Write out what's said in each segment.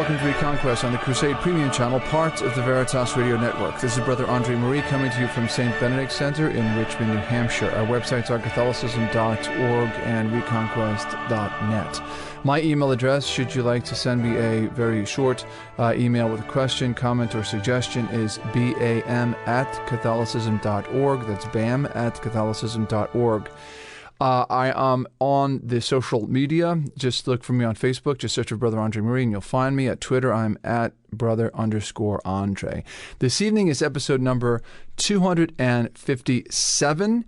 welcome to Reconquest on the Crusade Premium Channel, part of the Veritas Radio Network. This is Brother Andre Marie coming to you from St. Benedict Center in Richmond, New Hampshire. Our websites are Catholicism.org and Reconquest.net. My email address, should you like to send me a very short email with a question, comment, or suggestion, is bam@Catholicism.org. That's bam@Catholicism.org. I am on the social media. Just look for me on Facebook. Just search for Brother Andre Marie and you'll find me. At Twitter, I'm at Brother_Andre. This evening is episode number 257.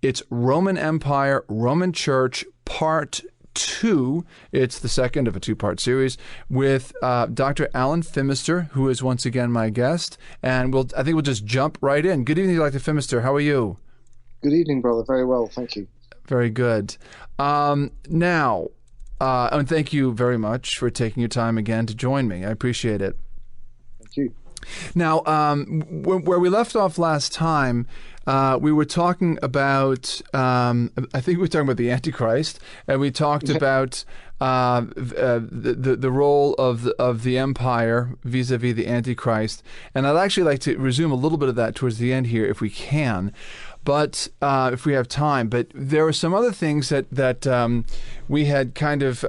It's Roman Empire, Roman Church, Part 2. It's the second of a two-part series with Dr. Alan Fimister, who is once again my guest. And I think we'll just jump right in. Good evening, Dr. Fimister. How are you? Good evening, brother. Very well, thank you. Very good. And thank you very much for taking your time again to join me. I appreciate it. Thank you. Now, where we left off last time, we were talking about, I think we were talking about the Antichrist, and we talked about the role of the empire vis-a-vis the Antichrist. And I'd actually like to resume a little bit of that towards the end here, if we can. But if we have time, but there were some other things that we had kind of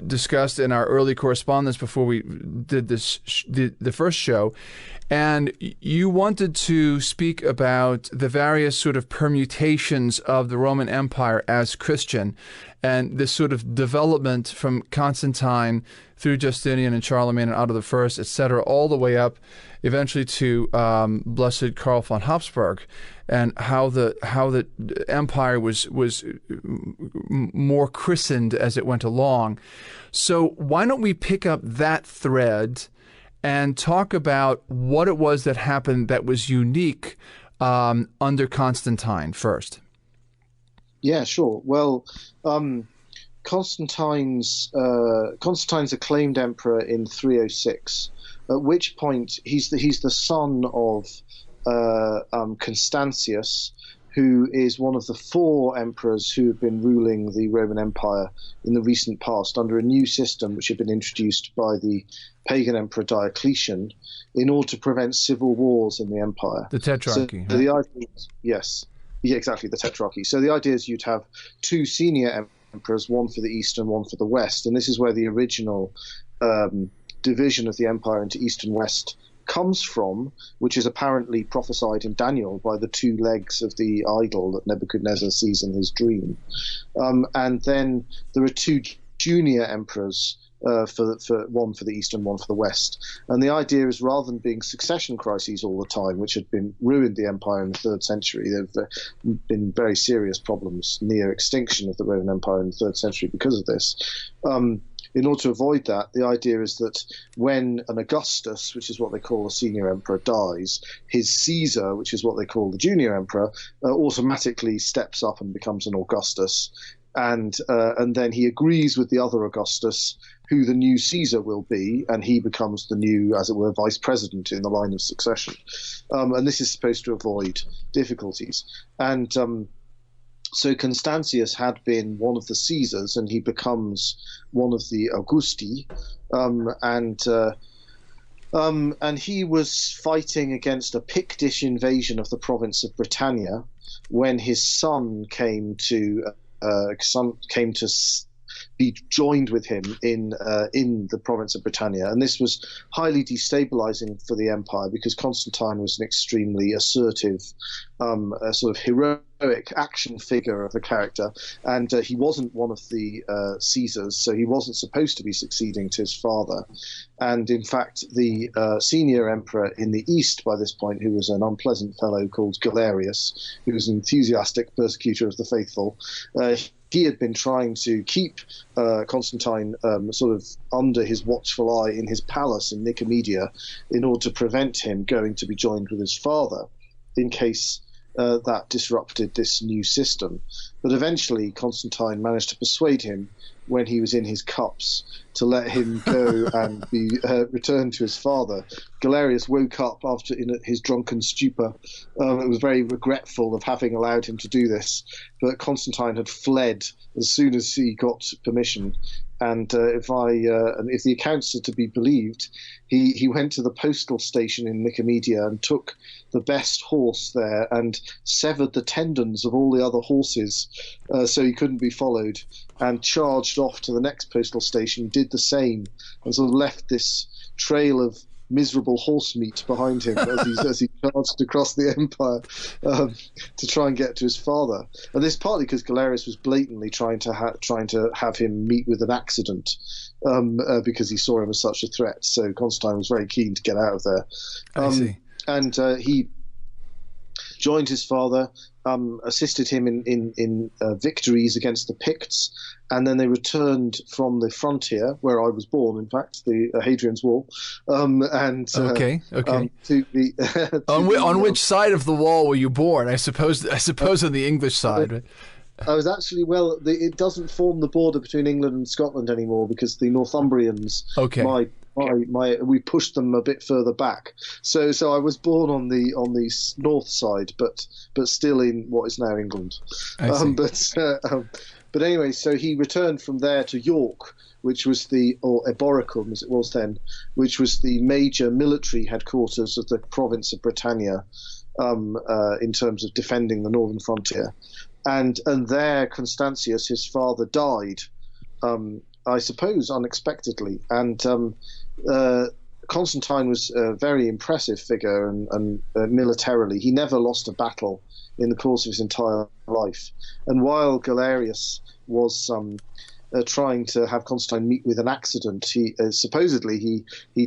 discussed in our early correspondence before we did the first show, and you wanted to speak about the various sort of permutations of the Roman Empire as Christian, and this sort of development from Constantine through Justinian and Charlemagne and Otto the First, etc., all the way up eventually to Blessed Karl von Habsburg, and how the empire was more christened as it went along. So why don't we pick up that thread and talk about what it was that happened that was unique under Constantine first? Yeah, sure. Well, Constantine's acclaimed emperor in 306, at which point he's the son of Constantius, who is one of the four emperors who have been ruling the Roman Empire in the recent past under a new system which had been introduced by the pagan emperor Diocletian in order to prevent civil wars in the empire. The Tetrarchy. So the idea is, yes. Yeah, exactly, the Tetrarchy. So the idea is you'd have two senior emperors, one for the East and one for the West, and this is where the original division of the empire into East and West comes from, which is apparently prophesied in Daniel by the two legs of the idol that Nebuchadnezzar sees in his dream. And then there are two junior emperors, for one for the East and one for the West. And the idea is, rather than being succession crises all the time, which had ruined the empire in the 3rd century, there have been very serious problems, near extinction of the Roman Empire in the 3rd century because of this. In order to avoid that, the idea is that when an Augustus, which is what they call a senior emperor, dies, his Caesar, which is what they call the junior emperor, automatically steps up and becomes an Augustus. And then he agrees with the other Augustus who the new Caesar will be, and he becomes the new, as it were, vice president in the line of succession. And this is supposed to avoid difficulties. And so Constantius had been one of the Caesars, and he becomes one of the Augusti, and he was fighting against a Pictish invasion of the province of Britannia when his son came to be joined with him in the province of Britannia. And this was highly destabilizing for the empire because Constantine was an extremely assertive, sort of heroic action figure of a character, and he wasn't one of the Caesars, so he wasn't supposed to be succeeding to his father. And in fact, the senior emperor in the East by this point, who was an unpleasant fellow called Galerius, who was an enthusiastic persecutor of the faithful, he had been trying to keep Constantine sort of under his watchful eye in his palace in Nicomedia in order to prevent him going to be joined with his father in case that disrupted this new system. But eventually Constantine managed to persuade him, when he was in his cups, to let him go and be returned to his father. Galerius woke up after in his drunken stupor. It was very regretful of having allowed him to do this, but Constantine had fled as soon as he got permission, And if the accounts are to be believed, he went to the postal station in Nicomedia and took the best horse there and severed the tendons of all the other horses, so he couldn't be followed, and charged off to the next postal station, did the same, and sort of left this trail of miserable horse meat behind him as he charged across the empire to try and get to his father. And this partly because Galerius was blatantly trying to have him meet with an accident, because he saw him as such a threat. So Constantine was very keen to get out of there. I see. And he joined his father, assisted him in victories against the Picts, and then they returned from the frontier, where I was born, in fact, the Hadrian's Wall. Okay. To the, on which side of the wall were you born? I suppose on the English side. Right? I was actually, it doesn't form the border between England and Scotland anymore, because the Northumbrians, we pushed them a bit further back. So I was born on the north side, but still in what is now England. But anyway, so he returned from there to York, which was or Eboracum as it was then, which was the major military headquarters of the province of Britannia, in terms of defending the northern frontier. And there Constantius, his father, died, I suppose unexpectedly. And Constantine was a very impressive figure and militarily. He never lost a battle in the course of his entire life. And while Galerius was trying to have Constantine meet with an accident, he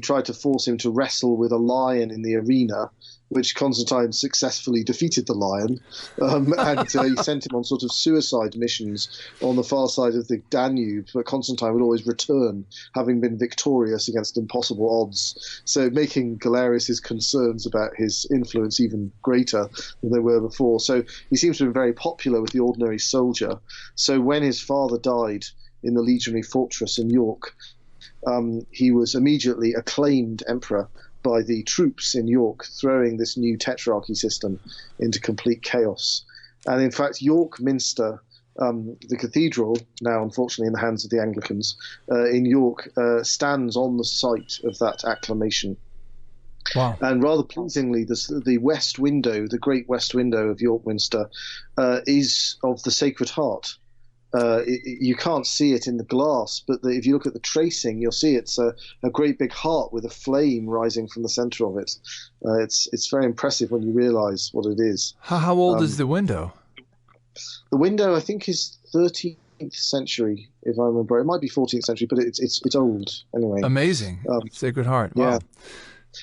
tried to force him to wrestle with a lion in the arena, which Constantine successfully defeated the lion, and he sent him on sort of suicide missions on the far side of the Danube, but Constantine would always return, having been victorious against impossible odds, so making Galerius's concerns about his influence even greater than they were before. So he seems to have been very popular with the ordinary soldier. So when his father died in the legionary fortress in York, he was immediately acclaimed emperor by the troops in York, throwing this new tetrarchy system into complete chaos. And in fact, York Minster, the cathedral, now unfortunately in the hands of the Anglicans, in York, stands on the site of that acclamation. Wow. And rather pleasingly, the west window, the great west window of York Minster, is of the Sacred Heart. You can't see it in the glass, but if you look at the tracing, you'll see it's a great big heart with a flame rising from the center of it. It's very impressive when you realize what it is. How old is the window? The window, I think, is 13th century, if I remember. It might be 14th century, but it's old anyway. Amazing. Sacred Heart. Wow. Yeah.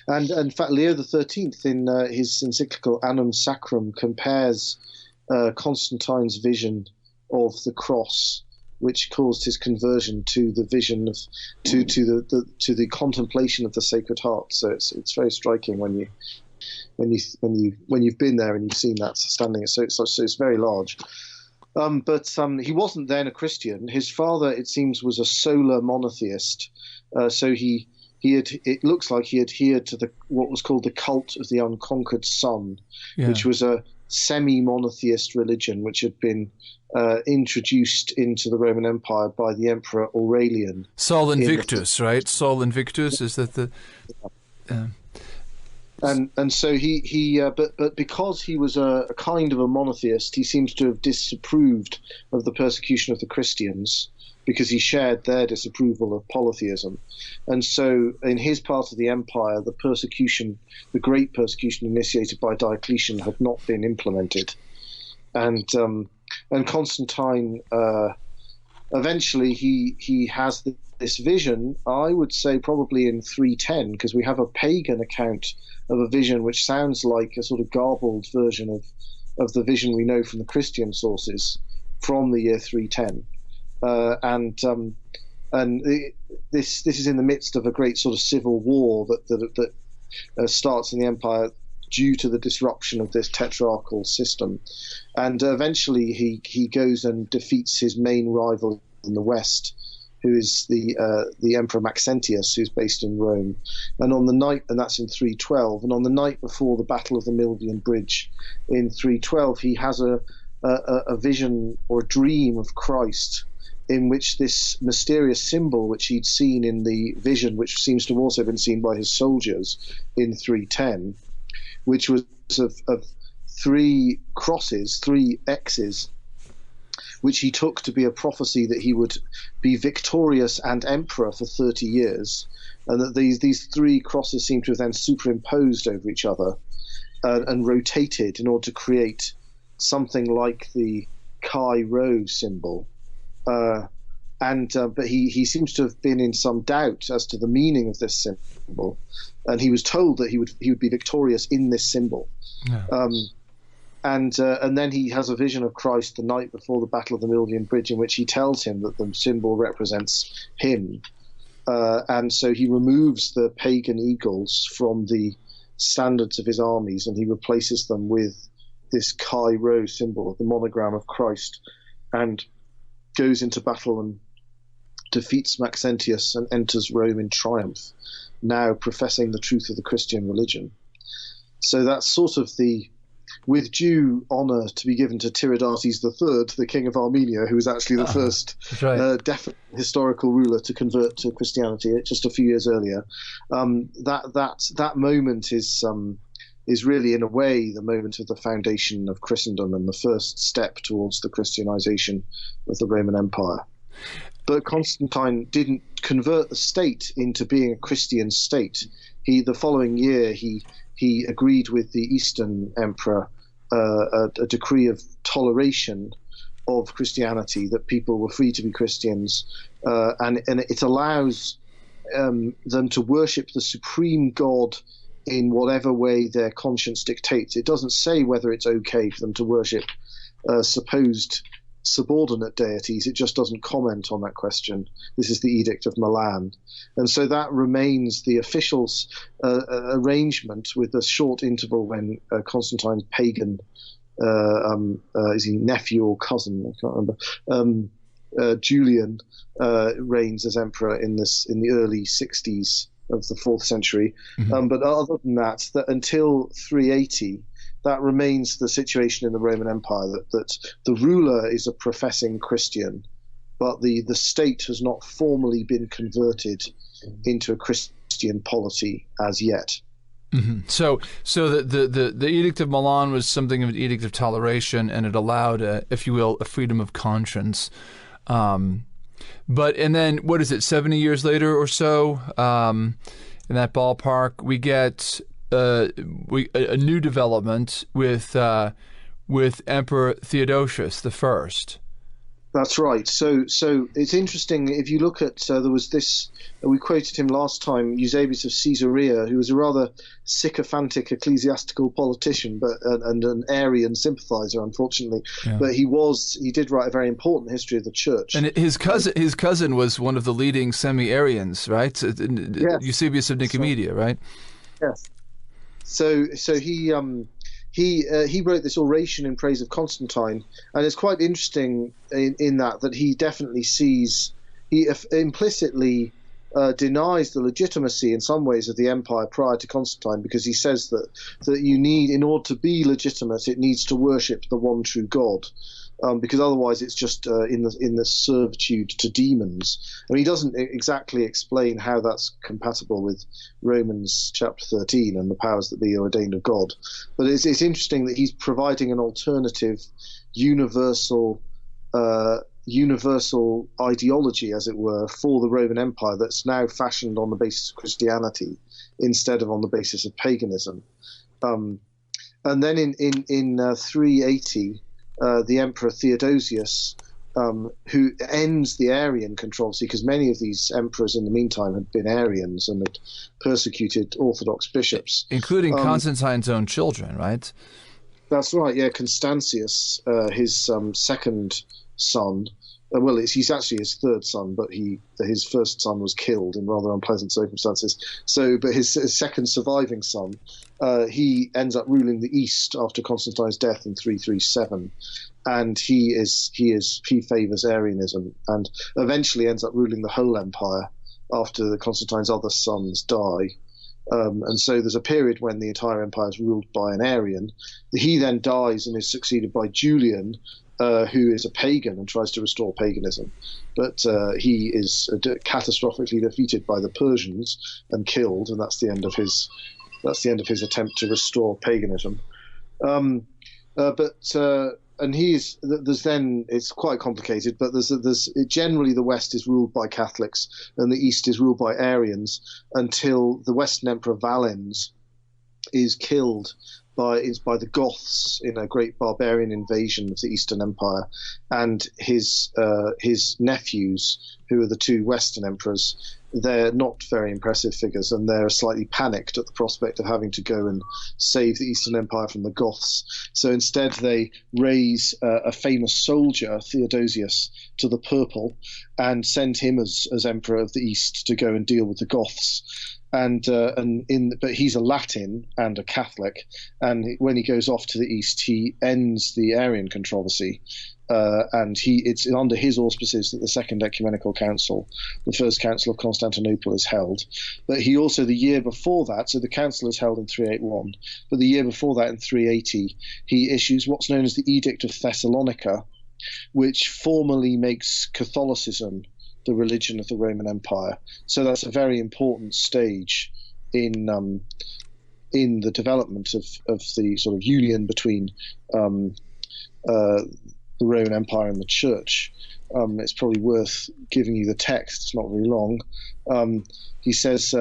And in fact, Leo XIII, in his encyclical Annum Sacrum, compares Constantine's vision of the cross, which caused his conversion, to the vision of to the contemplation of the Sacred Heart. So it's very striking when you've been there and you've seen that standing. So it's very large. But he wasn't then a Christian. His father, it seems, was a solar monotheist. So it looks like he adhered to what was called the cult of the unconquered sun, which was a semi-monotheist religion which had been introduced into the Roman Empire by the Emperor Aurelian. Sol Invictus, right? Sol Invictus, is that the... And so but because he was a kind of a monotheist, he seems to have disapproved of the persecution of the Christians, because he shared their disapproval of polytheism. And so in his part of the empire, the great persecution initiated by Diocletian had not been implemented. And Constantine, eventually he has this vision, I would say probably in 310, because we have a pagan account of a vision which sounds like a sort of garbled version of the vision we know from the Christian sources from the year 310. This is in the midst of a great sort of civil war that starts in the empire due to the disruption of this tetrarchal system, and eventually he goes and defeats his main rival in the west, who is the Emperor Maxentius, who's based in Rome. And that's in 312. And on the night before the Battle of the Milvian Bridge in 312, he has a vision or a dream of Christ in which this mysterious symbol, which he'd seen in the vision, which seems to have also been seen by his soldiers in 310, which was of three crosses, three X's, which he took to be a prophecy that he would be victorious and emperor for 30 years, and that these three crosses seem to have then superimposed over each other and rotated in order to create something like the Chi Rho symbol. But he seems to have been in some doubt as to the meaning of this symbol, and he was told that he would be victorious in this symbol. Yeah. And then he has a vision of Christ the night before the Battle of the Milvian Bridge, in which he tells him that the symbol represents him, and so he removes the pagan eagles from the standards of his armies, and he replaces them with this Chi Rho symbol, the monogram of Christ, and goes into battle and defeats Maxentius and enters Rome in triumph, now professing the truth of the Christian religion. So that's sort of with due honour to be given to Theodosius III, the king of Armenia, who was actually the first definite historical ruler to convert to Christianity just a few years earlier. That moment is really, in a way, the moment of the foundation of Christendom and the first step towards the Christianization of the Roman Empire. But Constantine didn't convert the state into being a Christian state. The following year, he agreed with the Eastern emperor a decree of toleration of Christianity, that people were free to be Christians, and it allows them to worship the supreme God in whatever way their conscience dictates. It doesn't say whether it's okay for them to worship supposed subordinate deities. It just doesn't comment on that question. This is the Edict of Milan. And so that remains the official arrangement, with a short interval when Constantine's pagan, is he nephew or cousin? I can't remember. Julian reigns as emperor in the early 60s of the 4th century. Mm-hmm. But other than that until 380, that remains the situation in the Roman Empire, that the ruler is a professing Christian, but the state has not formally been converted into a Christian polity as yet. Mm-hmm. So the Edict of Milan was something of an edict of toleration, and it allowed, if you will, a freedom of conscience. But then, what is it, 70 years later or so, in that ballpark, we get a new development with Emperor Theodosius the First. That's right. So it's interesting, if you look at, there was this, we quoted him last time, Eusebius of Caesarea, who was a rather sycophantic ecclesiastical politician, and an Arian sympathizer, unfortunately. Yeah. But he did write a very important history of the church. And his cousin was one of the leading semi-Arians, right? Yes. Eusebius of Nicomedia, right? Yes. So he wrote this oration in praise of Constantine, and it's quite interesting in that he definitely sees, he implicitly denies the legitimacy in some ways of the empire prior to Constantine, because he says that you need, in order to be legitimate, it needs to worship the one true God. Because otherwise it's just in the servitude to demons. I mean, he doesn't exactly explain how that's compatible with Romans chapter 13 and the powers that be ordained of God. But it's interesting that he's providing an alternative, universal ideology, as it were, for the Roman Empire that's now fashioned on the basis of Christianity instead of on the basis of paganism. And then in 380. The Emperor Theodosius, who ends the Arian controversy, because many of these emperors in the meantime had been Arians and had persecuted Orthodox bishops. Including Constantine's own children, right? That's right, yeah. Constantius, his second son, he's actually his third son, but his first son was killed in rather unpleasant circumstances. But his second surviving son, he ends up ruling the East after Constantine's death in 337, and he favours Arianism, and eventually ends up ruling the whole empire after Constantine's other sons die. And so there's a period when the entire empire is ruled by an Arian. He then dies and is succeeded by Julian, who is a pagan and tries to restore paganism. But he is catastrophically defeated by the Persians and killed, and that's the end of his attempt to restore paganism. And it's quite complicated, but generally the West is ruled by Catholics and the East is ruled by Arians until the Western Emperor Valens is killed by the Goths in a great barbarian invasion of the Eastern Empire, and his nephews, who are the two Western emperors, they're not very impressive figures, and they're slightly panicked at the prospect of having to go and save the Eastern Empire from the Goths. So instead they raise a famous soldier, Theodosius, to the purple and send him as emperor of the East to go and deal with the Goths. But he's a Latin and a Catholic, and when he goes off to the East, he ends the Arian controversy. It's under his auspices that the Second Ecumenical Council, the First Council of Constantinople, is held. But he also, the year before that, so the council is held in 381, but the year before that, in 380, he issues what's known as the Edict of Thessalonica, which formally makes Catholicism the religion of the Roman Empire. So that's a very important stage in the development of the sort of union between the Roman Empire and the Church. It's probably worth giving you the text. It's not very long. He says,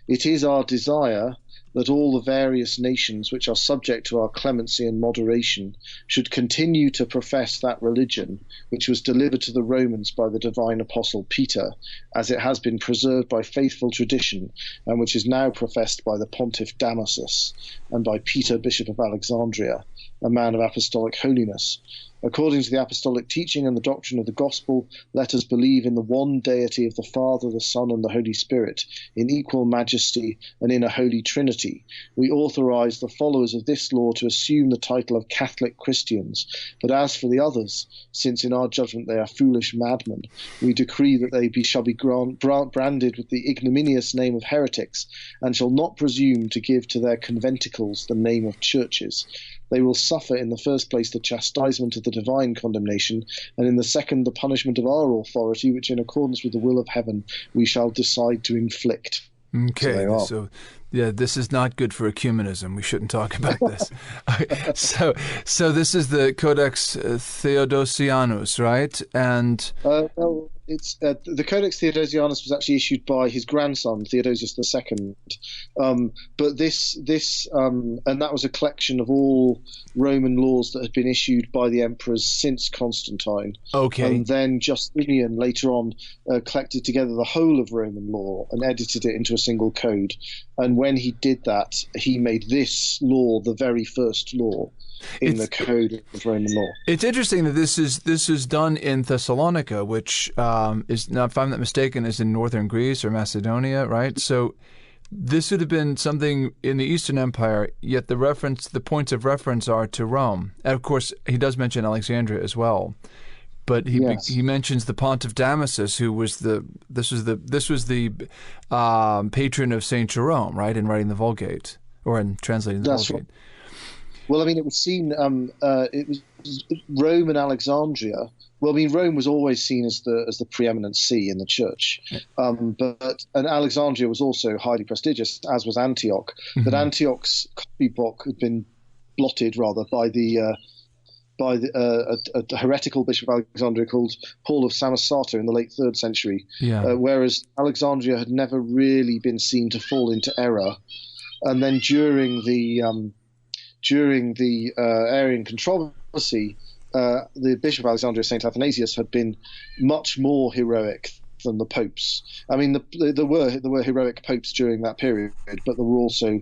"It is our desire that all the various nations which are subject to our clemency and moderation should continue to profess that religion which was delivered to the Romans by the divine apostle Peter, as it has been preserved by faithful tradition, and which is now professed by the pontiff Damasus and by Peter, Bishop of Alexandria, a man of apostolic holiness. According to the apostolic teaching and the doctrine of the gospel, let us believe in the one deity of the Father, the Son, and the Holy Spirit, in equal majesty and in a holy trinity. We authorize the followers of this law to assume the title of Catholic Christians. But as for the others, since in our judgment they are foolish madmen, we decree that they shall be branded with the ignominious name of heretics, and shall not presume to give to their conventicles the name of churches. They will suffer in the first place the chastisement of the divine condemnation, and in the second the punishment of our authority, which in accordance with the will of heaven we shall decide to inflict." Okay, so yeah, this is not good for ecumenism. We shouldn't talk about this. So this is the Codex Theodosianus, right? And well, it's the Codex Theodosianus was actually issued by his grandson Theodosius II, but this and that was a collection of all Roman laws that had been issued by the emperors since Constantine. Okay, and then Justinian later on collected together the whole of Roman law and edited it into a single code. And when he did that, he made this law the very first law in the code of Roman law. It's interesting that this is done in Thessalonica, which is, now, if I'm not mistaken, is in northern Greece or Macedonia, right? So this would have been something in the Eastern Empire, yet the points of reference are to Rome. And of course, he does mention Alexandria as well. But he mentions the Pontiff Damasus, who was the patron of Saint Jerome, right, in writing the Vulgate or in translating the Vulgate. Right. Well, I mean, it was seen. It was Rome and Alexandria. Well, I mean, Rome was always seen as the preeminent see in the church, but Alexandria was also highly prestigious, as was Antioch. Mm-hmm. But Antioch's copybook had been blotted rather by a heretical bishop of Alexandria called Paul of Samosata in the late 3rd century, whereas Alexandria had never really been seen to fall into error. And then during the Arian controversy, the bishop of Alexandria, St. Athanasius, had been much more heroic than the popes. I mean, there were heroic popes during that period, but there were also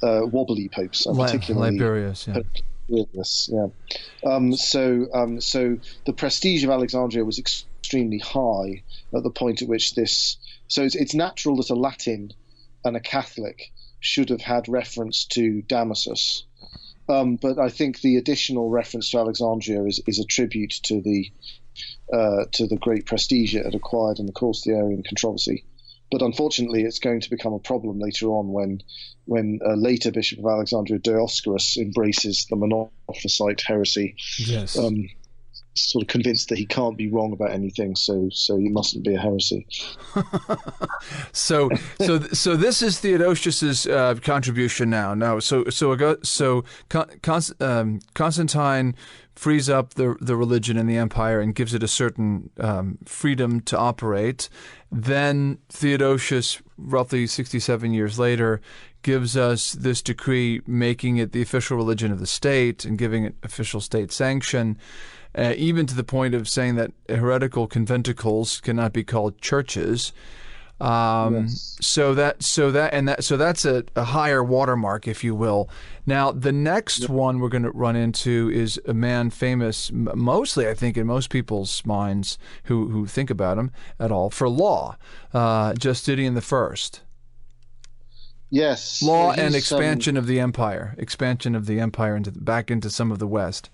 wobbly popes, particularly Liberius. Yeah. So the prestige of Alexandria was extremely high at the point at which this. So it's natural that a Latin and a Catholic should have had reference to Damasus, but I think the additional reference to Alexandria is a tribute to the great prestige it had acquired in the course of the Arian controversy. But unfortunately, it's going to become a problem later on when later Bishop of Alexandria, Dioscorus, embraces the Monophysite heresy. Yes. Sort of convinced that he can't be wrong about anything, so he mustn't be a heresy. So this is Theodosius's contribution now. No, Constantine frees up the religion in the empire and gives it a certain freedom to operate. Then Theodosius, roughly 67 years later, gives us this decree making it the official religion of the state and giving it official state sanction. Even to the point of saying that heretical conventicles cannot be called churches. Yes. So that's a higher watermark, if you will. Now, the next one we're going to run into is a man famous, mostly I think in most people's minds who think about him at all, for law, Justinian the First. Yes. Law and expansion of the empire, back into some of the West.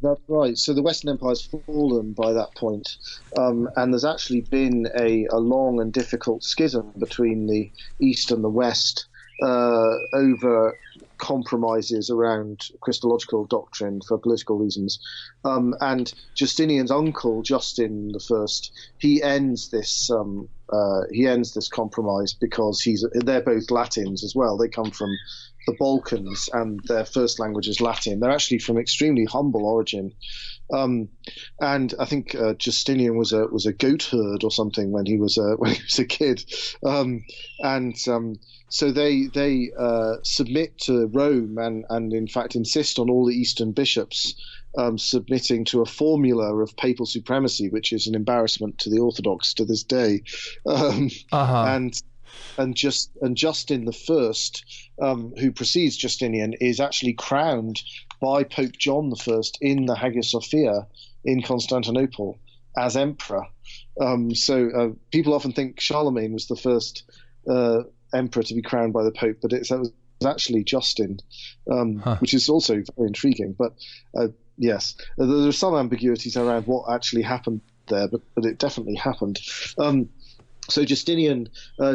That's right. So the Western Empire's fallen by that point, and there's actually been a long and difficult schism between the East and the West over compromises around Christological doctrine for political reasons. And Justinian's uncle, Justin I, he ends this compromise because they're both Latins as well. They come from the Balkans, and their first language is Latin. They're actually from extremely humble origin, and I think Justinian was a goat herd or something when he was a kid, so they submit to Rome and in fact insist on all the Eastern bishops submitting to a formula of papal supremacy, which is an embarrassment to the Orthodox to this day, And Justin the First, who precedes Justinian, is actually crowned by Pope John I in the Hagia Sophia in Constantinople as emperor. So people often think Charlemagne was the first emperor to be crowned by the Pope, but it was actually Justin, which is also very intriguing. But yes, there are some ambiguities around what actually happened there, but it definitely happened. So Justinian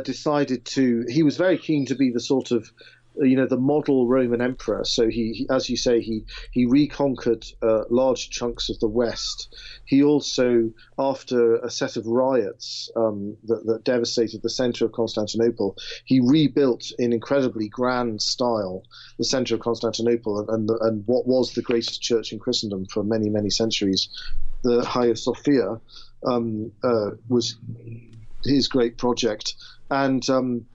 decided he was very keen to be the sort of, the model Roman emperor. So he as you say, he reconquered large chunks of the West. He also, after a set of riots that devastated the center of Constantinople, he rebuilt in incredibly grand style the center of Constantinople and what was the greatest church in Christendom for many, many centuries. The Hagia Sophia was his great project, and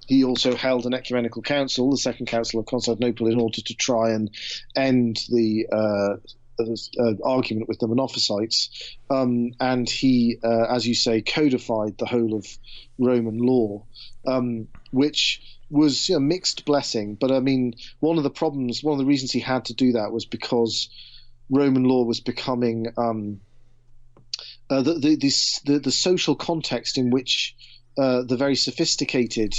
he also held an ecumenical council, the Second Council of Constantinople, in order to try and end the argument with the Monophysites, and he, as you say, codified the whole of Roman law, which was a mixed blessing. But I mean, one of the reasons he had to do that was because Roman law was becoming the social context in which the very sophisticated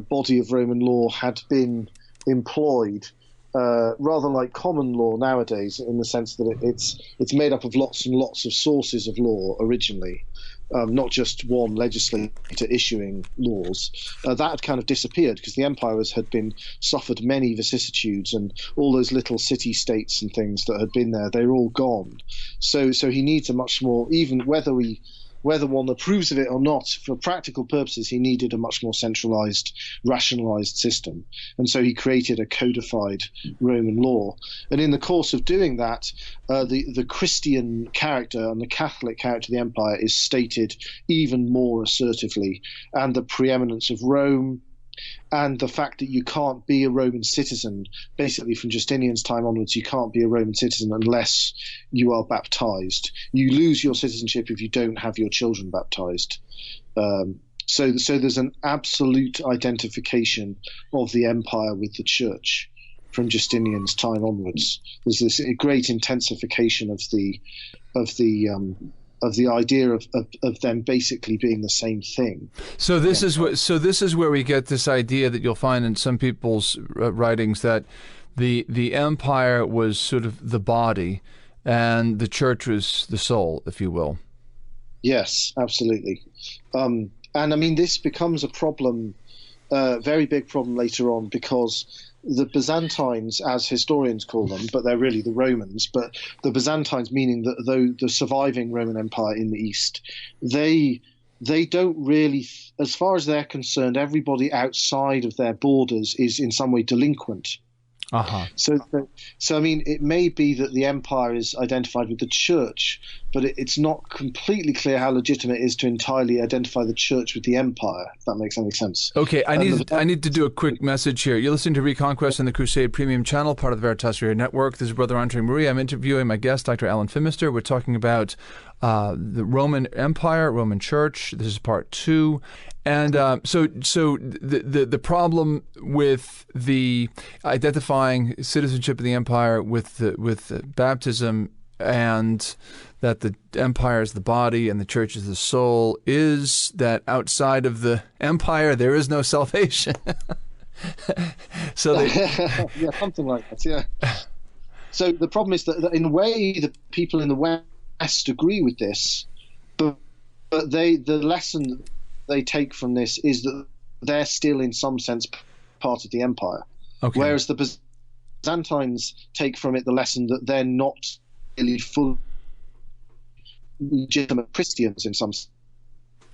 body of Roman law had been employed, rather like common law nowadays, in the sense that it's made up of lots and lots of sources of law originally, not just one legislator issuing laws. That had kind of disappeared because the empire had suffered many vicissitudes, and all those little city-states and things that had been there, they're all gone. So he needs a much more, even whether one approves of it or not, for practical purposes, he needed a much more centralized, rationalized system. And so he created a codified Roman law. And in the course of doing that, the Christian character and the Catholic character of the empire is stated even more assertively, and the preeminence of Rome, and the fact that you can't be a Roman citizen, basically from Justinian's time onwards, you can't be a Roman citizen unless you are baptized. You lose your citizenship if you don't have your children baptized. So there's an absolute identification of the empire with the church from Justinian's time onwards. There's this great intensification of the idea of them basically being the same thing. So this is where we get this idea that you'll find in some people's writings that the empire was sort of the body and the church was the soul, if you will. Yes, absolutely. And I mean, this becomes a problem, very big problem later on, because the Byzantines, as historians call them, but they're really the Romans, but the Byzantines, meaning the surviving Roman Empire in the East, they don't really, as far as they're concerned, everybody outside of their borders is in some way delinquent. Uh-huh. So I mean, it may be that the empire is identified with the church, but it's not completely clear how legitimate it is to entirely identify the church with the empire, if that makes any sense. Okay, I need to do a quick message here. You're listening to Reconquest on the Crusade Premium Channel, part of the Veritas Radio Network. This is Brother Andre Marie. I'm interviewing my guest, Dr. Alan Fimister. We're talking about the Roman Empire, Roman Church. This is part 2. And so the problem with the identifying citizenship of the empire with baptism, and that the empire is the body and the church is the soul, is that outside of the empire there is no salvation. So yeah, something like that. Yeah. So the problem is that in a way the people in the West agree with this, but the lesson they take from this is that they're still in some sense part of the empire. Okay. Whereas the Byzantines take from it the lesson that they're not really full legitimate Christians in some sense.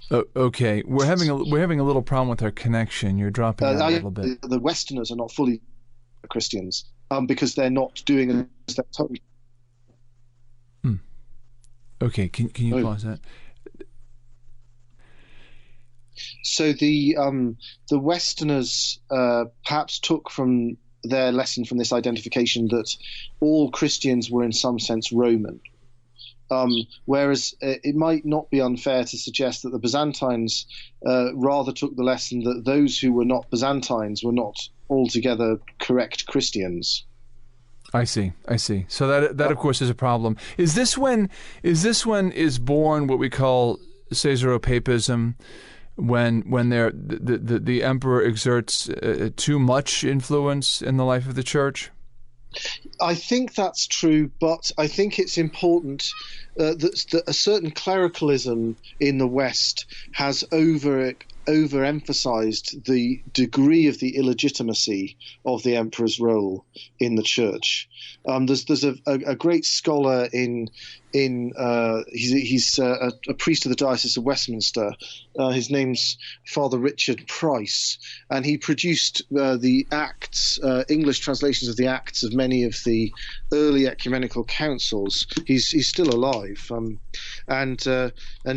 Oh, okay, we're having a little problem with our connection. You're dropping out a little bit. The Westerners are not fully Christians because they're not doing as they're told. Okay, can you pause that? So the Westerners perhaps took from their lesson from this identification that all Christians were in some sense Roman, whereas it might not be unfair to suggest that the Byzantines rather took the lesson that those who were not Byzantines were not altogether correct Christians. I see. So that of course is a problem. Is this when is born what we call Caesaropapism? When the emperor exerts too much influence in the life of the church? I think that's true, but I think it's important that a certain clericalism in the West has overemphasized the degree of the illegitimacy of the emperor's role in the church. There's a great scholar he's a priest of the Diocese of Westminster. His name's Father Richard Price, and he produced the Acts, English translations of the Acts of many of the early ecumenical councils. He's still alive, and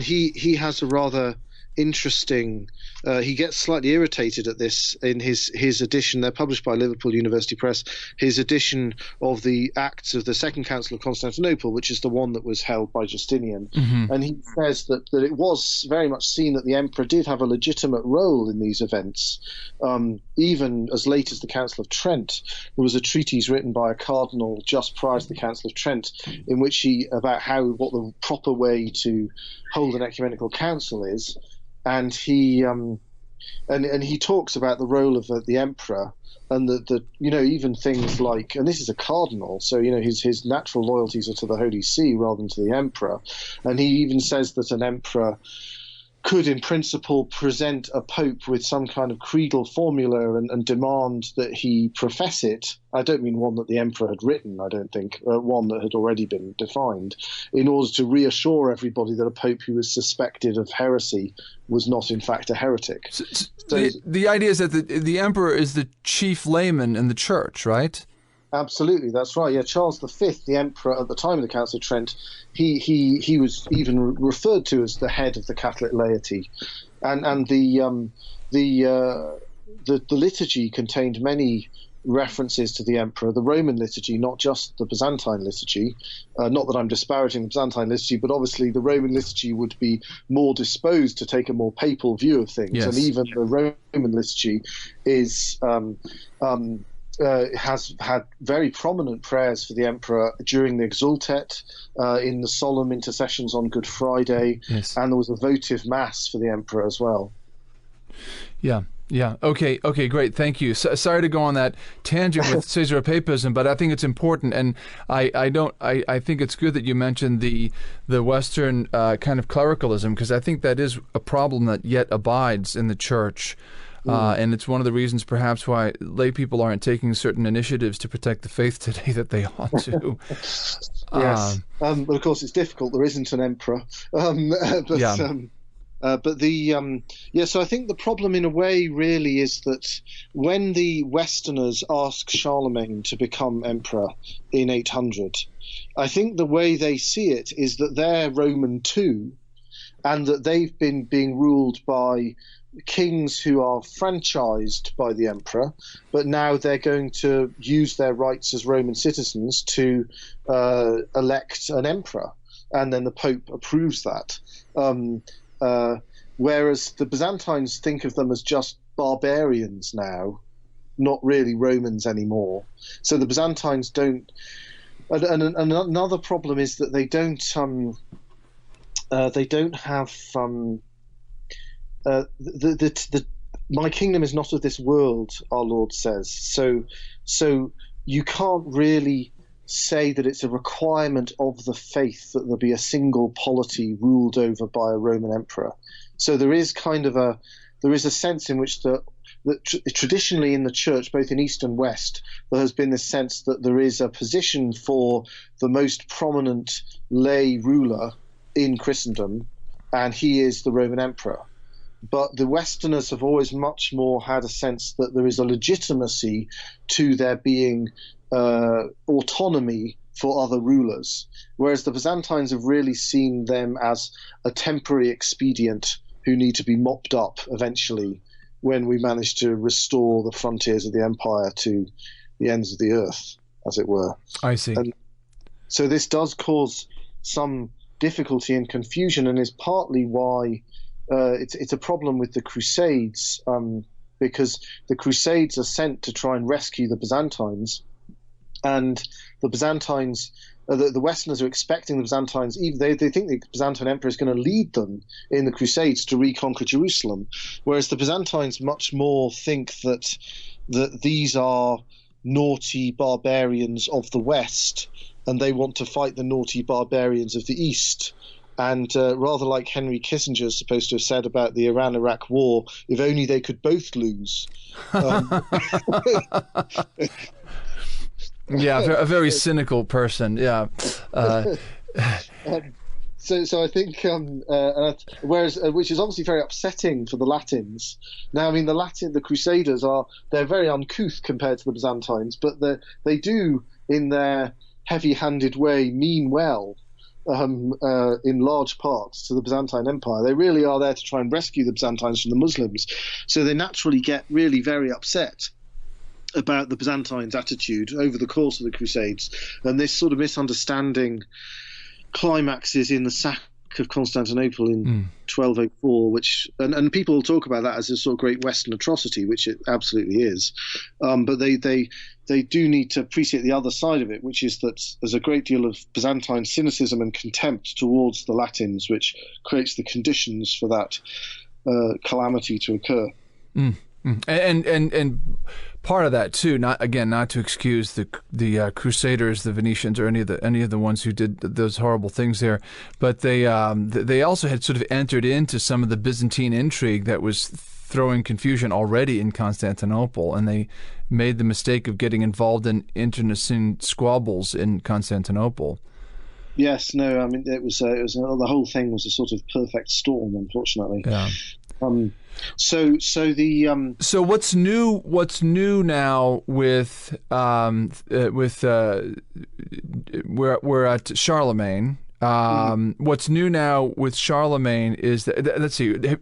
he has a rather interesting. He gets slightly irritated at this in his edition. They're published by Liverpool University Press. His edition of the Acts of the Second Council of Constantinople, which is the one that was held by Justinian, and he says that it was very much seen that the emperor did have a legitimate role in these events, even as late as the Council of Trent. There was a treatise written by a cardinal just prior to the Council of Trent, in which what the proper way to hold an ecumenical council is. And he talks about the role of the emperor, and the even things like, and this is a cardinal, so his natural loyalties are to the Holy See rather than to the emperor, and he even says that an emperor could in principle present a pope with some kind of creedal formula and demand that he profess it. I don't mean one that the emperor had written, I don't think, one that had already been defined, in order to reassure everybody that a pope who was suspected of heresy was not in fact a heretic. So the idea is that the emperor is the chief layman in the church, right? Absolutely, that's right. Yeah, Charles V, the emperor at the time of the Council of Trent, he was even referred to as the head of the Catholic laity, and the liturgy contained many references to the emperor. The Roman liturgy, not just the Byzantine liturgy. Not that I'm disparaging the Byzantine liturgy, but obviously the Roman liturgy would be more disposed to take a more papal view of things, and even the Roman liturgy is. Has had very prominent prayers for the emperor during the Exultet, in the solemn intercessions on Good Friday, and there was a votive mass for the emperor as well. Yeah. Yeah. Okay. Great. Thank you. Sorry to go on that tangent with Caesaropapism, but I think it's important, and I think it's good that you mentioned the Western kind of clericalism, because I think that is a problem that yet abides in the church. And it's one of the reasons perhaps why lay people aren't taking certain initiatives to protect the faith today that they ought to. Yes. But of course it's difficult. There isn't an emperor. So I think the problem in a way really is that when the Westerners ask Charlemagne to become emperor in 800, I think the way they see it is that they're Roman too, and that they've been being ruled by kings who are franchised by the emperor, but now they're going to use their rights as Roman citizens to elect an emperor, and then the Pope approves that. Whereas the Byzantines think of them as just barbarians now, not really Romans anymore. So the Byzantines don't. And another problem is that they don't have my kingdom is not of this world, our Lord says. So you can't really say that it's a requirement of the faith that there be a single polity ruled over by a Roman emperor. So there is a sense in which traditionally in the church, both in East and West, there has been this sense that there is a position for the most prominent lay ruler in Christendom, and he is the Roman emperor. But the Westerners have always much more had a sense that there is a legitimacy to there being autonomy for other rulers, whereas the Byzantines have really seen them as a temporary expedient who need to be mopped up eventually when we manage to restore the frontiers of the empire to the ends of the earth, as it were. I see. And so this does cause some difficulty and confusion, and is partly why it's a problem with the Crusades, because the Crusades are sent to try and rescue the Byzantines, and the Byzantines, the Westerners are expecting the Byzantines, even they think the Byzantine emperor is going to lead them in the Crusades to reconquer Jerusalem, whereas the Byzantines much more think that these are naughty barbarians of the West, and they want to fight the naughty barbarians of the East. And rather like Henry Kissinger is supposed to have said about the Iran-Iraq war, if only they could both lose. Yeah, a very cynical person. Yeah. So I think, whereas which is obviously very upsetting for the Latins. Now, I mean, the Crusaders they're very uncouth compared to the Byzantines, but they do, in their heavy-handed way, mean well. In large parts to the Byzantine Empire. They really are there to try and rescue the Byzantines from the Muslims. So they naturally get really very upset about the Byzantines' attitude over the course of the Crusades. And this sort of misunderstanding climaxes in the sack of Constantinople in 1204, which and people talk about that as a sort of great Western atrocity, which it absolutely is. But they do need to appreciate the other side of it, which is that there's a great deal of Byzantine cynicism and contempt towards the Latins, which creates the conditions for that calamity to occur. And part of that too, not to excuse the Crusaders, the Venetians, or any of the ones who did those horrible things there, but they also had sort of entered into some of the Byzantine intrigue that was throwing confusion already in Constantinople, and they made the mistake of getting involved in internecine squabbles in Constantinople. Yes, no, I mean it was the whole thing was a sort of perfect storm, unfortunately. Yeah. So what's new now with we're at Charlemagne. What's new now with Charlemagne is that, let's see, I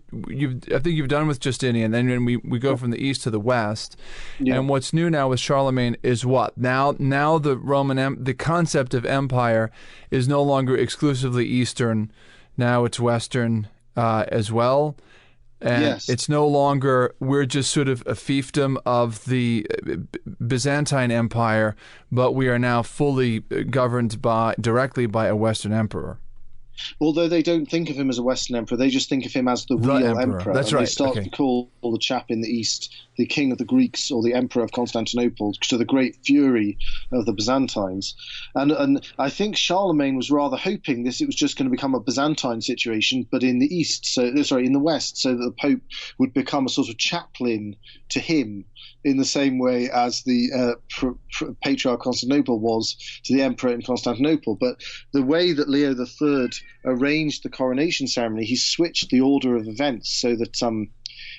think you've done with Justinian, then we go from the east to the west, and what's new now with Charlemagne is what? Now the concept of empire is no longer exclusively Eastern, now it's Western as well. And it's no longer, we're just sort of a fiefdom of the Byzantine Empire, but we are now fully governed directly by a Western emperor. Although they don't think of him as a Western emperor, they just think of him as the real emperor. That's and right. They start to call the chap in the East the king of the Greeks or the emperor of Constantinople, to the great fury of the Byzantines. And I think Charlemagne was rather hoping it was just going to become a Byzantine situation, but in the East, in the West, so that the Pope would become a sort of chaplain to him, in the same way as the Patriarch of Constantinople was to the emperor in Constantinople. But the way that Leo III arranged the coronation ceremony, he switched the order of events so that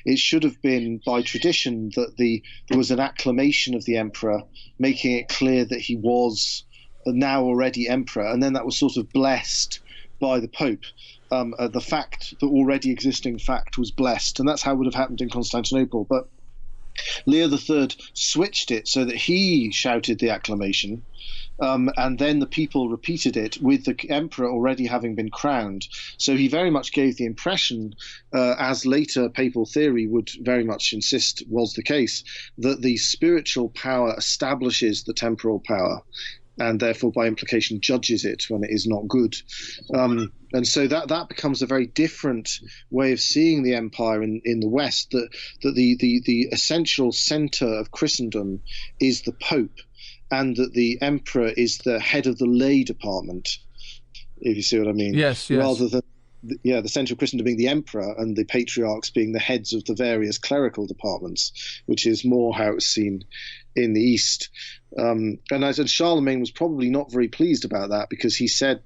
it should have been, by tradition, that there was an acclamation of the emperor, making it clear that he was now already emperor, and then that was sort of blessed by the Pope. The already existing fact was blessed, and that's how it would have happened in Constantinople. But Leo III switched it so that he shouted the acclamation, and then the people repeated it with the emperor already having been crowned. So he very much gave the impression, as later papal theory would very much insist was the case, that the spiritual power establishes the temporal power, and therefore by implication judges it when it is not good. And so that becomes a very different way of seeing the empire in the West, that the essential center of Christendom is the Pope, and that the emperor is the head of the lay department, if you see what I mean. Yes. Rather than the center of Christendom being the emperor and the patriarchs being the heads of the various clerical departments, which is more how it's seen in the East. And Charlemagne was probably not very pleased about that, because he said,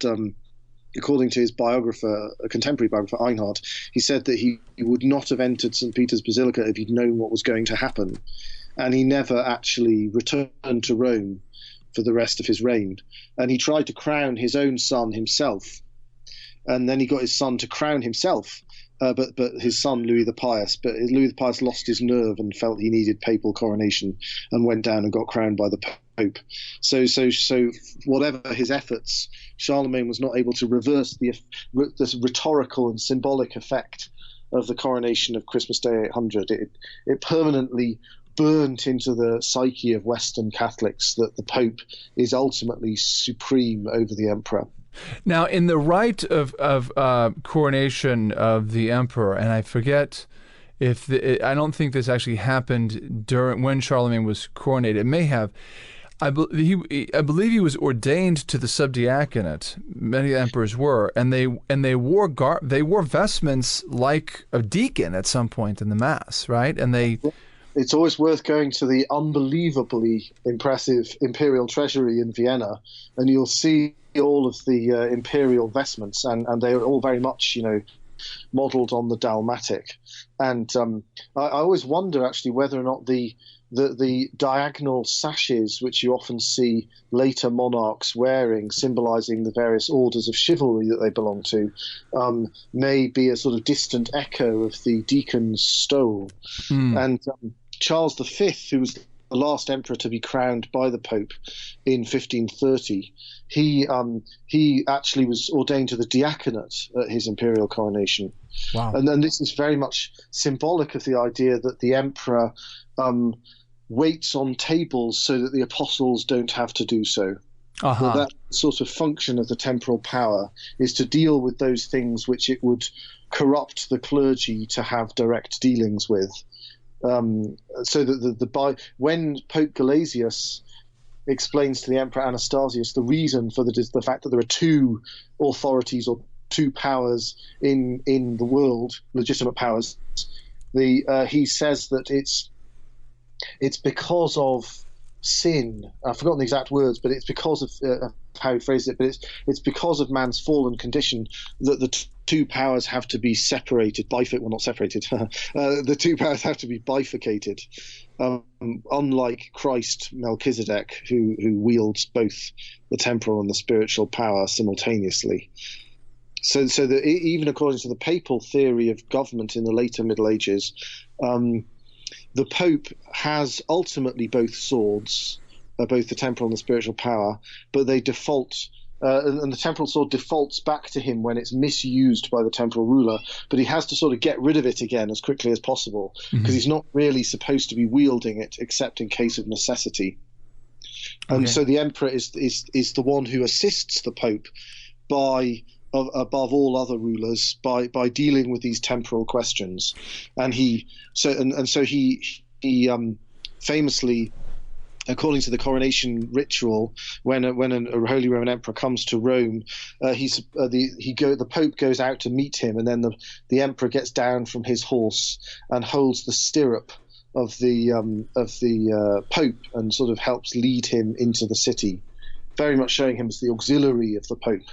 according to his biographer, a contemporary biographer, Einhard, he said that he would not have entered St. Peter's Basilica if he'd known what was going to happen. And he never actually returned to Rome for the rest of his reign. And he tried to crown his own son himself. And then he got his son to crown himself, but his son, Louis the Pious. But Louis the Pious lost his nerve and felt he needed papal coronation and went down and got crowned by the Pope. So whatever his efforts, Charlemagne was not able to reverse this rhetorical and symbolic effect of the coronation of Christmas Day 800. It permanently burnt into the psyche of Western Catholics that the Pope is ultimately supreme over the emperor. Now, in the rite of coronation of the emperor, and I forget I don't think this actually happened when Charlemagne was coronated. It may have. I believe he was ordained to the subdiaconate. Many emperors were, and they wore vestments like a deacon at some point in the mass, right? And it's always worth going to the unbelievably impressive imperial treasury in Vienna, and you'll see all of the imperial vestments, and they are all very much, modeled on the dalmatic. And I always wonder actually whether or not the diagonal sashes, which you often see later monarchs wearing, symbolizing the various orders of chivalry that they belong to, may be a sort of distant echo of the deacon's stole. And Charles V, who was the last emperor to be crowned by the Pope in 1530, he actually was ordained to the diaconate at his imperial coronation. Wow. And then this is very much symbolic of the idea that the emperor waits on tables so that the apostles don't have to do so. That sort of function of the temporal power is to deal with those things which it would corrupt the clergy to have direct dealings with. So that when Pope Gelasius explains to the Emperor Anastasius the reason for the fact that there are two authorities or two powers in the world, legitimate powers, he says that it's because of sin. I've forgotten the exact words, but it's because of how he phrased it. But it's because of man's fallen condition that the two powers have to be separated. Not separated. The two powers have to be bifurcated. Unlike Christ, Melchizedek, who wields both the temporal and the spiritual power simultaneously. So that even according to the papal theory of government in the later Middle Ages, the Pope has ultimately both swords, both the temporal and the spiritual power, but they default, and the temporal sword defaults back to him when it's misused by the temporal ruler, but he has to sort of get rid of it again as quickly as possible, because he's not really supposed to be wielding it except in case of necessity. And so the emperor is the one who assists the Pope by above all other rulers by dealing with these temporal questions, and so he famously, according to the coronation ritual, when a Holy Roman Emperor comes to Rome, the Pope goes out to meet him, and then the Emperor gets down from his horse and holds the stirrup of the Pope and sort of helps lead him into the city, very much showing him as the auxiliary of the Pope.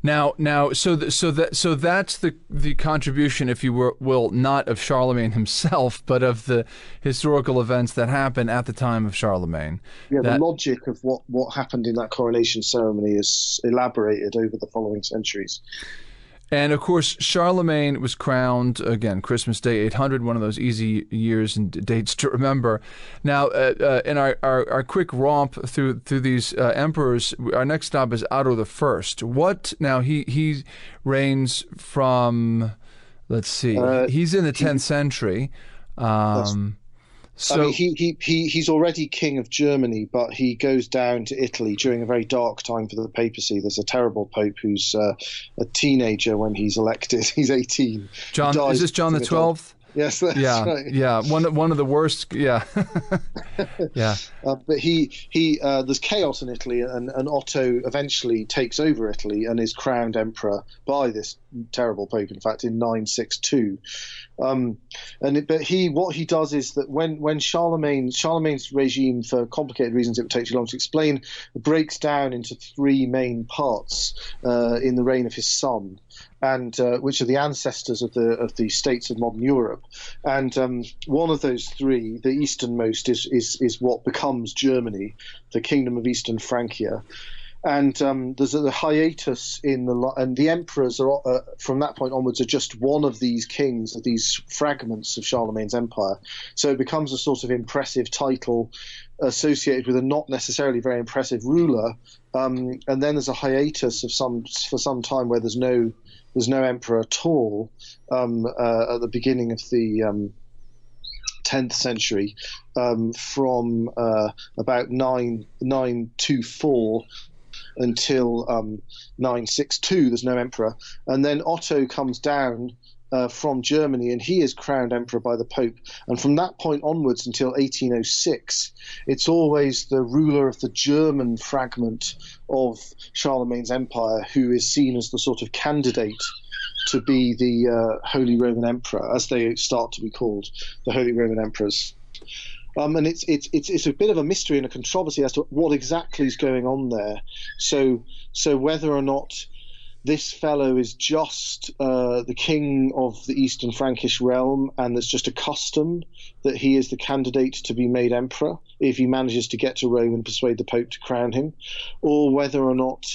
Now, so that's the contribution, if you will, not of Charlemagne himself, but of the historical events that happened at the time of Charlemagne. Yeah, the logic of what happened in that coronation ceremony is elaborated over the following centuries. And of course, Charlemagne was crowned, again, Christmas Day 800, one of those easy years and dates to remember. Now, in our quick romp through these emperors, our next stop is Otto the First. Now he reigns from, let's see, he's in the 10th century. So he's already king of Germany, but he goes down to Italy during a very dark time for the papacy. There's a terrible pope who's a teenager when he's elected. He's 18. Is this John the 12th? Yes, that's right. Yeah, one of the worst. Yeah, yeah. But there's chaos in Italy, and Otto eventually takes over Italy and is crowned emperor by this terrible pope. In fact, in 962. What he does is that when Charlemagne's regime, for complicated reasons it would take too long to explain, breaks down into three main parts in the reign of his son, and which are the ancestors of the states of modern Europe. And one of those three, the easternmost, is what becomes Germany, the Kingdom of Eastern Francia. And there's a hiatus and the emperors are from that point onwards are just one of these kings, of these fragments of Charlemagne's empire. So it becomes a sort of impressive title associated with a not necessarily very impressive ruler. And then there's a hiatus for some time where there's no emperor at all at the beginning of the 10th century, from about 924 until 962. There's no emperor, and then Otto comes down from Germany, and he is crowned emperor by the Pope. And from that point onwards until 1806, it's always the ruler of the German fragment of Charlemagne's empire who is seen as the sort of candidate to be the Holy Roman Emperor, as they start to be called, the Holy Roman Emperors. And it's a bit of a mystery and a controversy as to what exactly is going on there. So whether or not this fellow is just the king of the Eastern Frankish realm, and there's just a custom that he is the candidate to be made emperor if he manages to get to Rome and persuade the Pope to crown him, or whether or not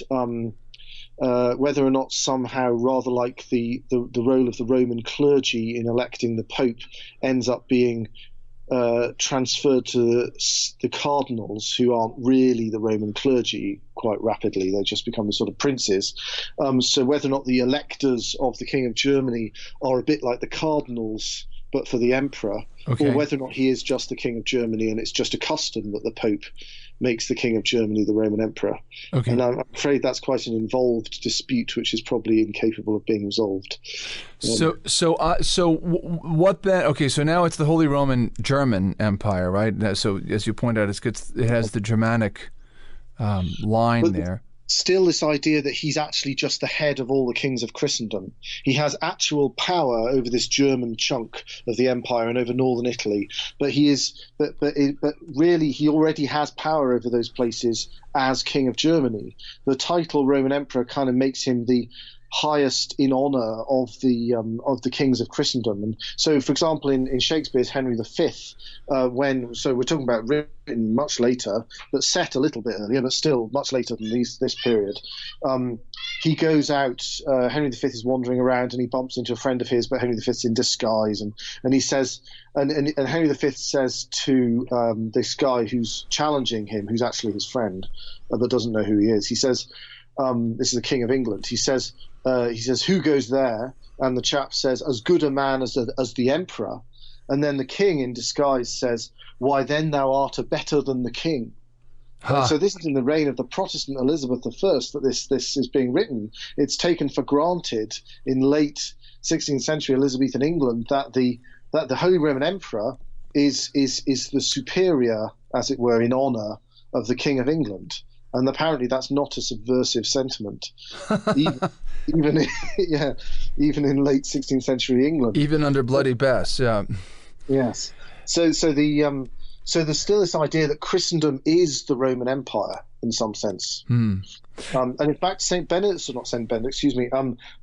somehow, rather like the role of the Roman clergy in electing the Pope, ends up being transferred to the cardinals, who aren't really the Roman clergy quite rapidly. They just become the sort of princes. So whether or not the electors of the King of Germany are a bit like the cardinals, but for the emperor, or whether or not he is just the King of Germany and it's just a custom that the Pope makes the King of Germany the Roman Emperor. Okay. And I'm afraid that's quite an involved dispute, which is probably incapable of being resolved. So what then? Okay, so now it's the Holy Roman German Empire, right? So as you point out, it has the Germanic line there. Still, this idea that he's actually just the head of all the kings of Christendom. He has actual power over this German chunk of the empire and over northern Italy, but really he already has power over those places as King of Germany. The title Roman Emperor kind of makes him the highest in honor of the kings of Christendom. And so, for example, in Shakespeare's Henry V, so we're talking about written much later, but set a little bit earlier, but still much later than this period. He goes out. Henry V is wandering around, and he bumps into a friend of his, but Henry V's in disguise, and he says, and Henry V says to this guy who's challenging him, who's actually his friend, but doesn't know who he is. He says, this is the King of England. He says, who goes there? And the chap says, as good a man as the emperor. And then the king in disguise says, why then thou art a better than the king. So this is in the reign of the Protestant Elizabeth I that this is being written. It's taken for granted in late 16th century Elizabethan England that the Holy Roman Emperor is the superior, as it were, in honour of the King of England. And apparently that's not a subversive sentiment, even in late 16th century England. Even under Bloody Bess, yeah. Yes. So there's still this idea that Christendom is the Roman Empire in some sense. And in fact, Benedict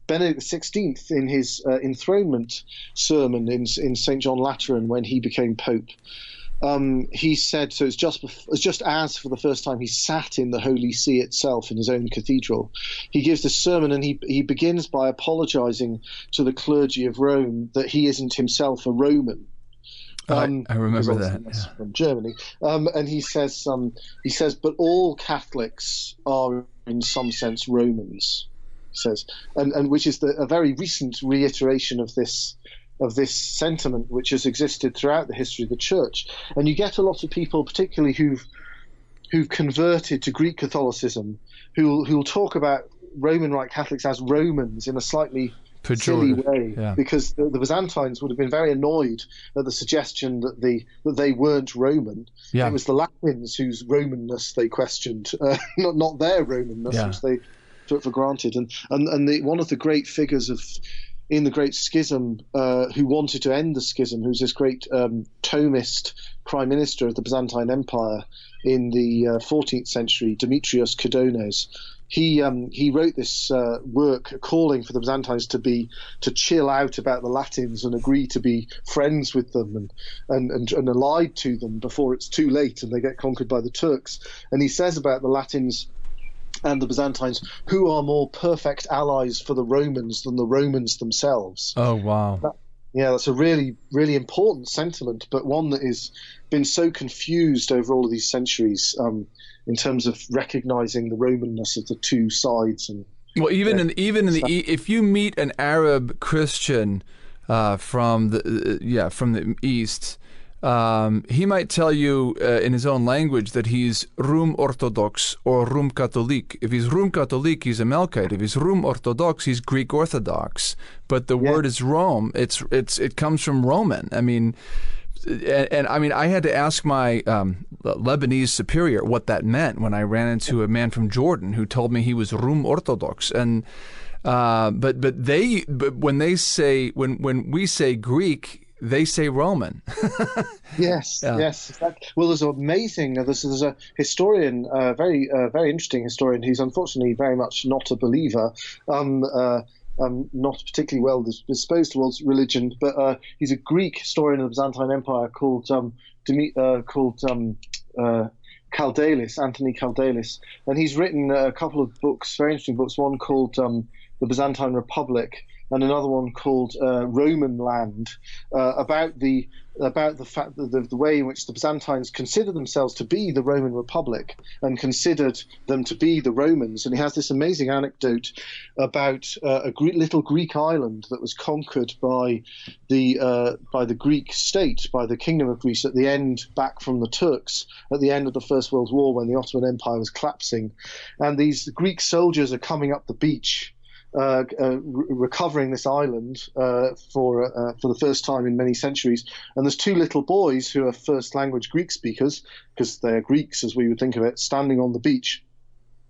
XVI, in his enthronement sermon in St. John Lateran when he became Pope, he said, so it's just as for the first time he sat in the Holy See itself in his own cathedral, he gives this sermon and he begins by apologizing to the clergy of Rome that he isn't himself a Roman. I remember that. From Germany, and he says, but all Catholics are in some sense Romans. He says, and which is a very recent reiteration of this sentiment, which has existed throughout the history of the Church. And you get a lot of people, particularly who've converted to Greek Catholicism, who'll talk about Roman Rite Catholics as Romans in a slightly silly way, because the Byzantines would have been very annoyed at the suggestion that they weren't Roman. It was the Latins whose Romanness they questioned, not their Romanness, which they took for granted. And one of the great figures in the Great Schism, who wanted to end the schism, who's this great Thomist prime minister of the Byzantine Empire in the 14th century, Demetrius Codones. He wrote this work calling for the Byzantines to chill out about the Latins and agree to be friends with them and allied to them before it's too late and they get conquered by the Turks. And he says about the Latins and the Byzantines, who are more perfect allies for the Romans than the Romans themselves. Oh, wow. That's a really, really important sentiment, but one that has been so confused over all of these centuries in terms of recognizing the Romanness of the two sides. And if you meet an Arab Christian from the East, he might tell you in his own language that he's Rum Orthodox or Rum Catholic. If he's Rum Catholic, he's a Melkite. If he's Rum Orthodox, he's Greek Orthodox. But the word is Rome. It comes from Roman. I mean, and I mean, I had to ask my Lebanese superior what that meant when I ran into a man from Jordan who told me he was Rum Orthodox. And but when we say Greek, they say Roman. Yes, exactly. Well, there's a historian, very interesting historian, who's unfortunately very much not a believer, not particularly well disposed towards religion, but he's a Greek historian of the Byzantine Empire called Kaldalis, Anthony Kaldalis, and he's written a couple of books, very interesting books. One called The Byzantine Republic, and another one called Roman Land, about the fact that the way in which the Byzantines consider themselves to be the Roman Republic and considered them to be the Romans. And he has this amazing anecdote about a little Greek island that was conquered by the Greek state, by the Kingdom of Greece at the end, back from the Turks at the end of the First World War when the Ottoman Empire was collapsing. And these Greek soldiers are coming up the beach, recovering this island for the first time in many centuries. And there's two little boys who are first language Greek speakers, because they're Greeks as we would think of it, standing on the beach.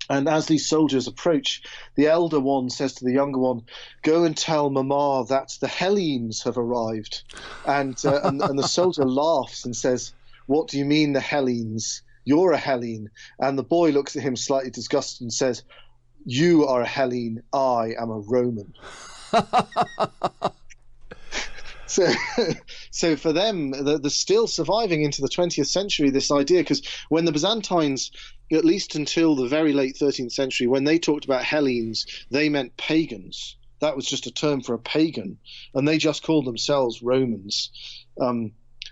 And as these soldiers approach, the elder one says to the younger one, "Go and tell Mama that the Hellenes have arrived." And the soldier laughs and says, "What do you mean the Hellenes? You're a Hellene." And the boy looks at him slightly disgusted and says, "You are a Hellene, I am a Roman." So for them, they're still surviving into the 20th century, this idea, because when the Byzantines, at least until the very late 13th century, when they talked about Hellenes, they meant pagans. That was just a term for a pagan, and they just called themselves Romans.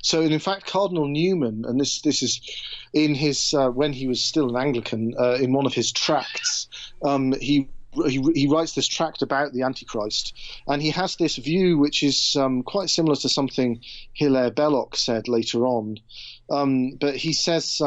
So, in fact, Cardinal Newman, and this is in his when he was still an Anglican, in one of his tracts, he writes this tract about the Antichrist, and he has this view which is quite similar to something Hilaire Belloc said later on. But he says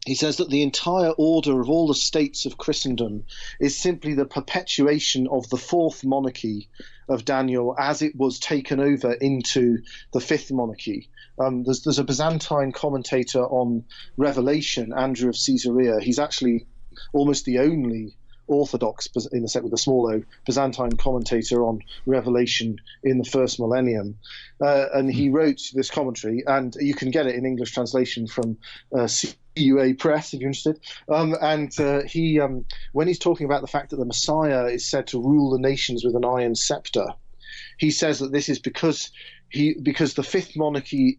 He says that the entire order of all the states of Christendom is simply the perpetuation of the fourth monarchy of Daniel as it was taken over into the fifth monarchy. There's a Byzantine commentator on Revelation, Andrew of Caesarea. He's actually almost the only orthodox, in the set with a small o, Byzantine commentator on Revelation in the first millennium, and he wrote this commentary, and you can get it in English translation from CUA Press if you're interested. He, when he's talking about the fact that the Messiah is said to rule the nations with an iron scepter, he says that this is because the fifth monarchy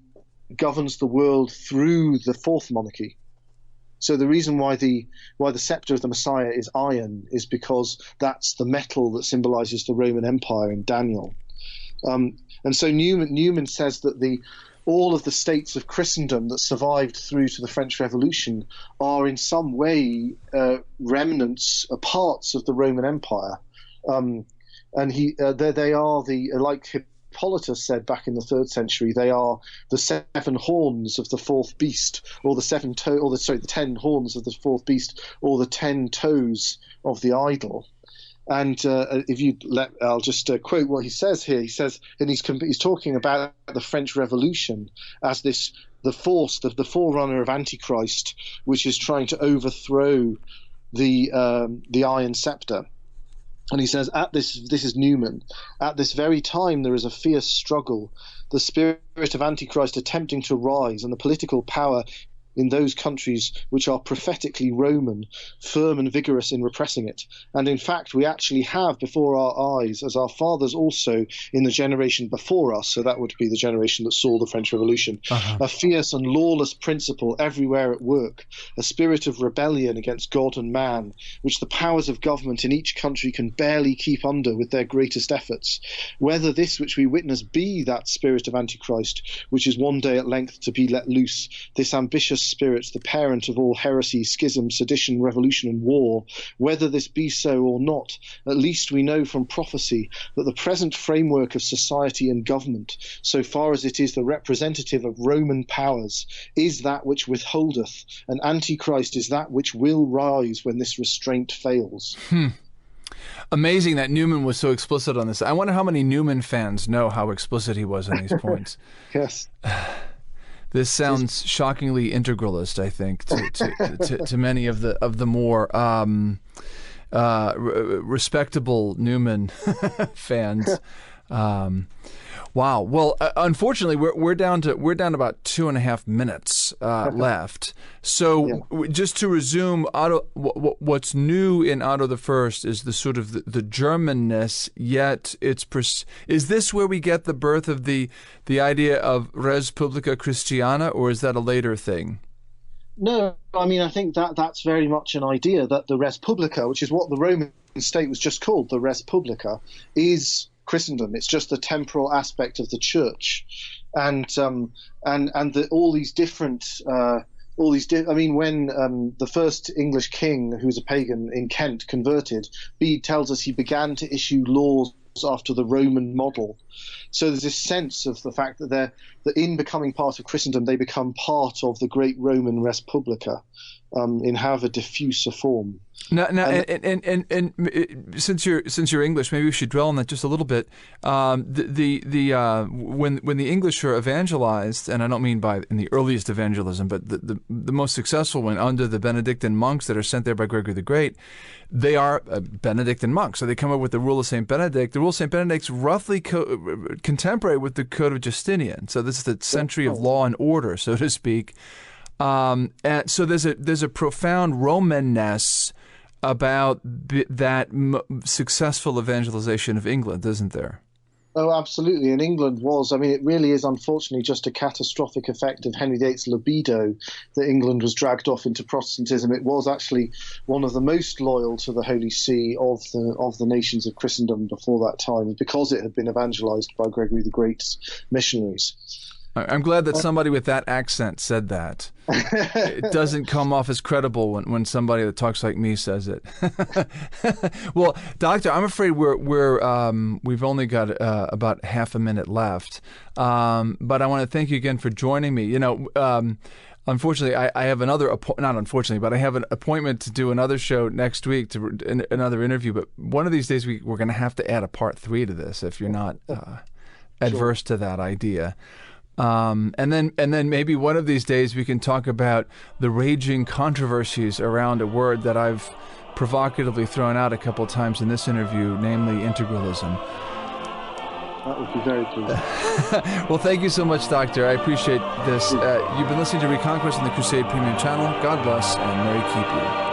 governs the world through the fourth monarchy. So the reason why the scepter of the Messiah is iron is because that's the metal that symbolizes the Roman Empire in Daniel. And so Newman says that all of the states of Christendom that survived through to the French Revolution are in some way remnants, parts of the Roman Empire. And they are like Hippolytus said back in the 3rd century, they are the 7 horns of the fourth beast, or the 10 horns of the fourth beast, or the 10 toes of the idol. And I'll just quote what he says here. He says, and he's talking about the French Revolution as the forerunner of Antichrist, which is trying to overthrow the iron scepter. And he says, this is Newman, at this very time there is a fierce struggle, the spirit of Antichrist attempting to rise, and the political power in those countries which are prophetically Roman, firm and vigorous in repressing it. And in fact, we actually have before our eyes, as our fathers also in the generation before us, so that would be the generation that saw the French Revolution, a fierce and lawless principle everywhere at work, a spirit of rebellion against God and man, which the powers of government in each country can barely keep under with their greatest efforts. Whether this which we witness be that spirit of Antichrist, which is one day at length to be let loose, this ambitious spirit, the parent of all heresy, schism, sedition, revolution, and war, whether this be so or not, at least we know from prophecy that the present framework of society and government, so far as it is the representative of Roman powers, is that which withholdeth, and Antichrist is that which will rise when this restraint fails. Amazing that Newman was so explicit on this. I wonder how many Newman fans know how explicit he was on these points. Yes. This sounds shockingly integralist, I think, to many of the more respectable Newman fans. Wow. Well, unfortunately, we're down to about 2.5 minutes left. So just to resume, Otto, what's new in Otto the First is the sort of the Germanness. Yet is this where we get the birth of the idea of res publica Christiana, or is that a later thing? No, I mean, I think that's very much an idea that the res publica, which is what the Roman state was just called, the res publica, is Christendom. It's just the temporal aspect of the church, and all these different. I mean, when the first English king, who was a pagan in Kent, converted, Bede tells us he began to issue laws after the Roman model. So there's this sense of the fact that in becoming part of Christendom, they become part of the great Roman res publica, in however diffuse a form. Now, and since you're English, maybe we should dwell on that just a little bit. When the English are evangelized, and I don't mean in the earliest evangelism, but the most successful one under the Benedictine monks that are sent there by Gregory the Great, they are Benedictine monks. So they come up with the Rule of Saint Benedict. The Rule of Saint Benedict's roughly contemporary with the Code of Justinian. So this is the century of law and order, so to speak. And so there's a profound Romanness about that successful evangelization of England, isn't there? Oh, absolutely. And England was, I mean, it really is unfortunately just a catastrophic effect of Henry VIII's libido that England was dragged off into Protestantism. It was actually one of the most loyal to the Holy See of the nations of Christendom before that time, because it had been evangelized by Gregory the Great's missionaries. I'm glad that somebody with that accent said that. It doesn't come off as credible when somebody that talks like me says it. Well, Doctor, I'm afraid we've only got about half a minute left. But I want to thank you again for joining me. Unfortunately, I have another not unfortunately, but I have an appointment to do another show next week, another interview. But one of these days, we're going to have to add a part 3 to this if you're not adverse to that idea. And then maybe one of these days we can talk about the raging controversies around a word that I've provocatively thrown out a couple of times in this interview, namely integralism. That would be very pleasing. Well, thank you so much, Doctor. I appreciate this. You've been listening to Reconquest on the Crusade Premium Channel. God bless and Mary keep you.